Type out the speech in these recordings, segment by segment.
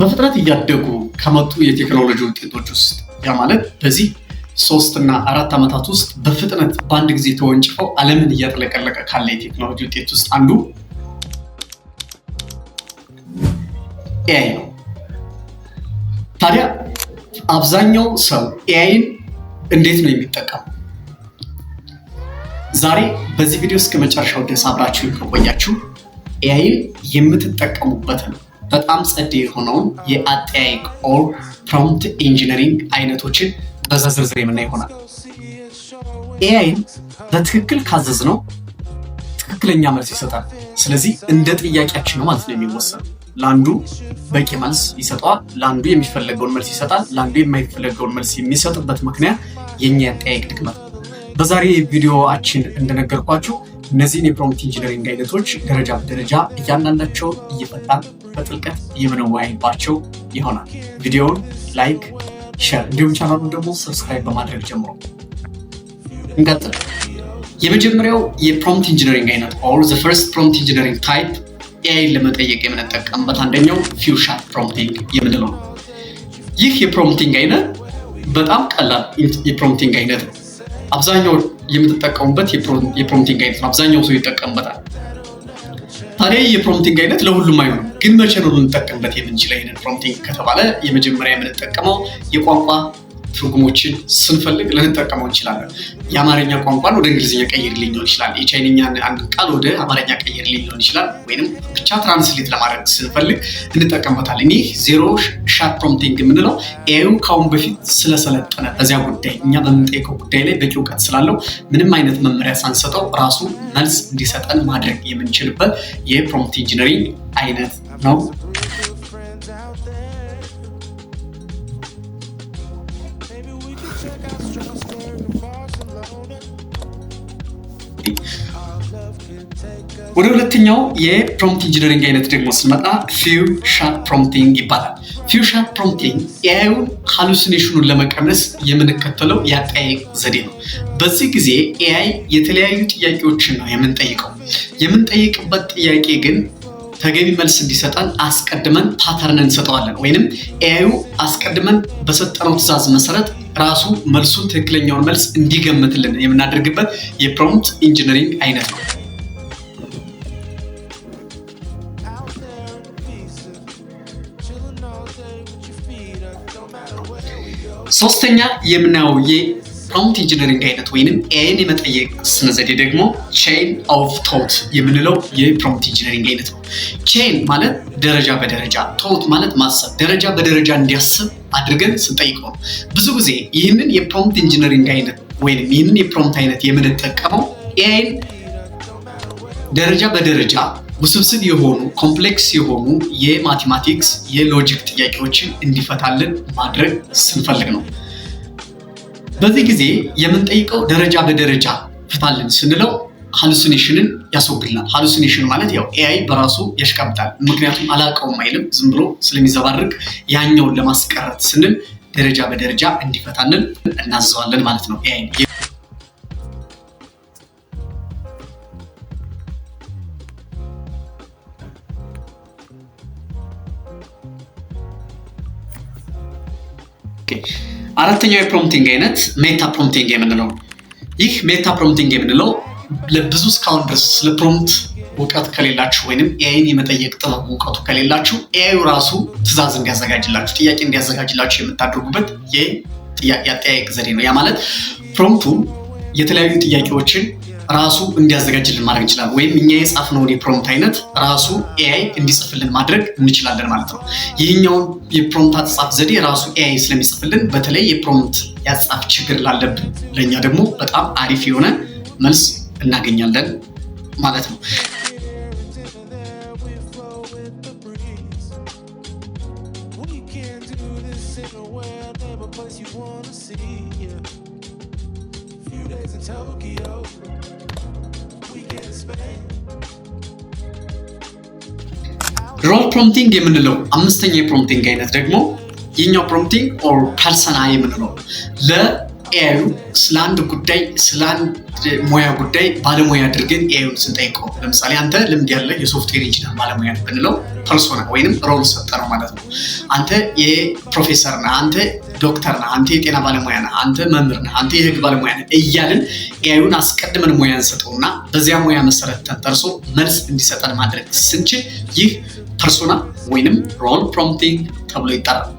በፍጥነት እያደጉ ከመጡ የቴክኖሎጂ ውጤቶች ውስጥ ያ ማለት በዚህ 3 እና 4 ዓመታት ውስጥ በፍጥነት በአንድ ጊዜ ተወንጭፈው ዓለምን እያጥለቀለቀ ካለ የቴክኖሎጂ ውጤት ውስጥ አንዱ ኤአይ ነው። ታዲያ አብዛኛው ሰው ኤአይን እንዴት ነው የሚጠቀመው? ዛሬ በዚህ ቪዲዮ እስከ መጨረሻው ድረስ አብራችሁ ከቆያችሁ ኤአይን የምትጠቀሙበትን በጣም ጸዴ የሆነውን የአጠያየቅ ኦር ፕሮምፕት ኢንጂነሪንግ አይነቶችን በዝርዝር የምናይ ይሆናል። ኤአይን በትክክል ካዘዝነው ትክክለኛ መልስ ይሰጣል። ስለዚህ እንደ ጥያቄያችን ነው ማለት ነው የሚወሰነው። ለአንዱ በቂ መልስ ይሰጠዋል፣ ለአንዱ የሚፈለገውን መልስ ይሰጣል፣ ለአንዱ የማይፈለገውን መልስ የሚሰጥበት ምክንያት የኛ የአጠያየቅ ድክመት ነው። በዛሬ ቪዲዮአችን እንደነገርኳችሁ እነዚህን የፕሮምፕት ኢንጂነሪንግ አይነቶች ደረጃ በደረጃ እያንዳንዳቸው እየፈታን በጥልቀት የምንወያይባቸው ይሆናል። ቪዲዮውን ላይክ፣ ሼር እንዲሁም ቻናሉን ደግሞ ሰብስክራይብ በማድረግ ጀምሮ እንቀጥል። የመጀመሪያው የፕሮምፕት ኢንጂነሪንግ አይነት ኦር ዘ ፈርስት ፕሮምፕት ኢንጂነሪንግ ታይፕ ኤአይን ለመጠየቅ የምንጠቀምበት አንደኛው ፊውሻት ፕሮምፕቲንግ የምንለው ነው። ይህ የፕሮምፕቲንግ አይነት በጣም ቀላል የፕሮምፕቲንግ አይነት ነው። አብዛኛው የምትጠቀሙበት የፕሮምፕቲንግ አይነት ነው። አብዛኛው ሰው ይጠቀምበታል። ታዲያ የፕሮምፕቲንግ አይነት ለሁሉም አይሆንም። ግን መቼ ነው ልንጠቀምበት የምንችለው ይሄንን ፕሮምፕቲንግ ከተባለ የመጀመሪያ የምንጠቀመው የቋንቋ ትርጉሞችን ስንፈልግ ልንጠቀመው እንችላለን። የአማርኛ ቋንቋን ወደ እንግሊዝኛ ቀይርልኝ ሊሆን ይችላል። የቻይንኛን አንድ ቃል ወደ አማርኛ ቀይርልኝ ሊሆን ይችላል። ወይንም ብቻ ትራንስሌት ለማድረግ ስንፈልግ እንጠቀምበታለን። ይህ ዜሮ ሻት ፕሮምፕቲንግ የምንለው ኤአዩ ካሁን በፊት ስለሰለጠነ በዚያ ጉዳይ እኛ በምንጠይቀው ጉዳይ ላይ በቂ እውቀት ስላለው ምንም አይነት መመሪያ ሳንሰጠው ራሱ መልስ እንዲሰጠን ማድረግ የምንችልበት የፕሮምፕት ኢንጂነሪንግ አይነት ነው። ወደ ሁለተኛው የፕሮምፕት ኢንጂነሪንግ አይነት ደግሞ ስንመጣ ፊውሻት ፕሮምፕቲንግ ይባላል። ፊውሻት ፕሮምፕቲንግ ኤአዩን ሃሉሲኔሽኑን ለመቀነስ የምንከተለው የአጠያየቅ ዘዴ ነው። በዚህ ጊዜ ኤአይ የተለያዩ ጥያቄዎችን ነው የምንጠይቀው። የምንጠይቅበት ጥያቄ ግን ተገቢ መልስ እንዲሰጠን አስቀድመን ፓተርን እንሰጠዋለን። ወይንም ኤአዩ አስቀድመን በሰጠነው ትዕዛዝ መሰረት ራሱ መልሱን ትክክለኛውን መልስ እንዲገምትልን የምናደርግበት የፕሮምፕት ኢንጂነሪንግ አይነት ነው። ሶስተኛ የምናየው የፕሮምፕት ኢንጂነሪንግ አይነት ወይንም ኤአይን የመጠየቅ ስነ ዘዴ ደግሞ ቼን ኦፍ ቶት የምንለው የፕሮምፕት ኢንጂነሪንግ አይነት ነው። ቼን ማለት ደረጃ በደረጃ፣ ቶት ማለት ማሰብ፣ ደረጃ በደረጃ እንዲያስብ አድርገን ስንጠይቀው ነው። ብዙ ጊዜ ይህንን የፕሮምፕት ኢንጂነሪንግ አይነት ወይንም ይህንን የፕሮምፕት አይነት የምንጠቀመው ኤአይን ደረጃ በደረጃ ውስብስብ የሆኑ ኮምፕሌክስ የሆኑ የማቴማቲክስ የሎጂክ ጥያቄዎችን እንዲፈታልን ማድረግ ስንፈልግ ነው። በዚህ ጊዜ የምንጠይቀው ደረጃ በደረጃ ፍታልን ስንለው ሃሉሲኔሽንን ያስወግድናል። ሃሉሲኔሽን ማለት ያው ኤአይ በራሱ ያሽቃብጣል። ምክንያቱም አላውቀውም አይልም፣ ዝም ብሎ ስለሚዘባርቅ ያኛውን ለማስቀረት ስንል ደረጃ በደረጃ እንዲፈታልን እናዘዋለን ማለት ነው ኤአይ። አራተኛው የፕሮምፕቲንግ አይነት ሜታ ፕሮምፕቲንግ የምንለው ነው። ይህ ሜታ ፕሮምፕቲንግ የምንለው ለብዙ እስካሁን ድረስ ስለ ፕሮምፕት እውቀት ከሌላችሁ ወይንም ኤአይን የመጠየቅ ጥበብ እውቀቱ ከሌላችሁ ኤአዩ ራሱ ትዕዛዝ እንዲያዘጋጅላችሁ፣ ጥያቄ እንዲያዘጋጅላችሁ የምታደርጉበት የአጠያየቅ ዘዴ ነው። ያ ማለት ፕሮምፕቱ የተለያዩ ጥያቄዎችን ራሱ እንዲያዘጋጅልን ማድረግ እንችላለን። ወይም እኛ የጻፍነውን የፕሮምፕት አይነት ራሱ ኤአይ እንዲጽፍልን ማድረግ እንችላለን ማለት ነው። ይህኛውን የፕሮምፕት አጻጻፍ ዘዴ ራሱ ኤአይ ስለሚጽፍልን በተለይ የፕሮምፕት ያጻፍ ችግር ላለብን ለእኛ ደግሞ በጣም አሪፍ የሆነ መልስ እናገኛለን ማለት ነው። ሮል ፕሮምፕቲንግ የምንለው አምስተኛ የፕሮምፕቲንግ አይነት ደግሞ የኛው ፕሮምፕቲንግ ኦር ፐርሰና የምንለው ኤአዩ ስለ አንድ ጉዳይ ስለ አንድ ሙያ ጉዳይ ባለሙያ አድርገን ኤአዩን ስንጠይቀው ለምሳሌ አንተ ልምድ ያለህ የሶፍትዌር ኢንጂነር ባለሙያ ብንለው ፐርሶና ወይንም ሮል ሰጠነው ማለት ነው። አንተ የፕሮፌሰር ነህ፣ አንተ ዶክተር ነህ፣ አንተ የጤና ባለሙያ ነህ፣ አንተ መምህር ነህ፣ አንተ የህግ ባለሙያ ነህ እያልን ኤአዩን አስቀድመን ሙያ እንሰጠውና በዚያ ሙያ መሰረት ተንተርሶ መልስ እንዲሰጠን ማድረግ ስንችል ይህ ፐርሶና ወይንም ሮል ፕሮምፕቲንግ ተብሎ ይጠራል።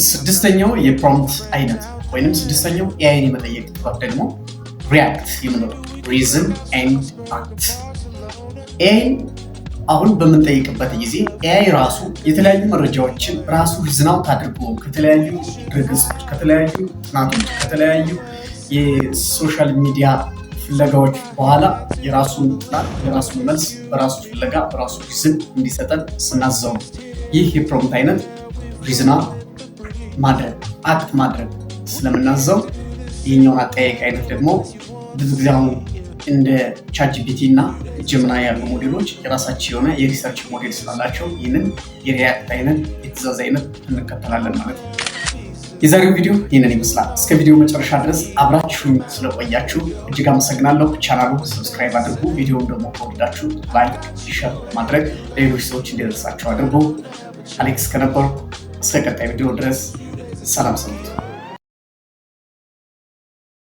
ስድስተኛው የፕሮምፕት አይነት ወይንም ስድስተኛው ኤአይን የመጠየቅ ጥበብ ደግሞ ሪያክት የምንለው ሪዝን ኤንድ አክት። ኤአይን አሁን በምንጠይቅበት ጊዜ ኤአይ ራሱ የተለያዩ መረጃዎችን ራሱ ሪዝን አውት አድርጎ ከተለያዩ ድረገጾች፣ ከተለያዩ ጥናቶች፣ ከተለያዩ የሶሻል ሚዲያ ፍለጋዎች በኋላ የራሱን ጥናት የራሱን መልስ በራሱ ፍለጋ በራሱ ሪዝን እንዲሰጠን ስናዘው ይህ የፕሮምፕት አይነት ሪዝና ማድረግ አክት ማድረግ ስለምናዘው ይህኛውን አጠያየቅ አይነት ደግሞ ብዙ ጊዜ አሁን እንደ ቻትጂፒቲ እና ጀሚናይ ያሉ ሞዴሎች የራሳቸው የሆነ የሪሰርች ሞዴል ስላላቸው ይህንን የሪያክት አይነት የትእዛዝ አይነት እንከተላለን ማለት ነው። የዛሬው ቪዲዮ ይህንን ይመስላል። እስከ ቪዲዮ መጨረሻ ድረስ አብራችሁን ስለቆያችሁ እጅግ አመሰግናለሁ። ቻናሉ ሰብስክራይብ አድርጉ። ቪዲዮውን ደግሞ ከወደዳችሁ ላይክ፣ ሼር ማድረግ ለሌሎች ሰዎች እንዲደርሳቸው አድርጉ። አሌክስ ከነበርኩ እስከ ቀጣይ ቪዲዮ ድረስ ሰላም ሰንብቱ።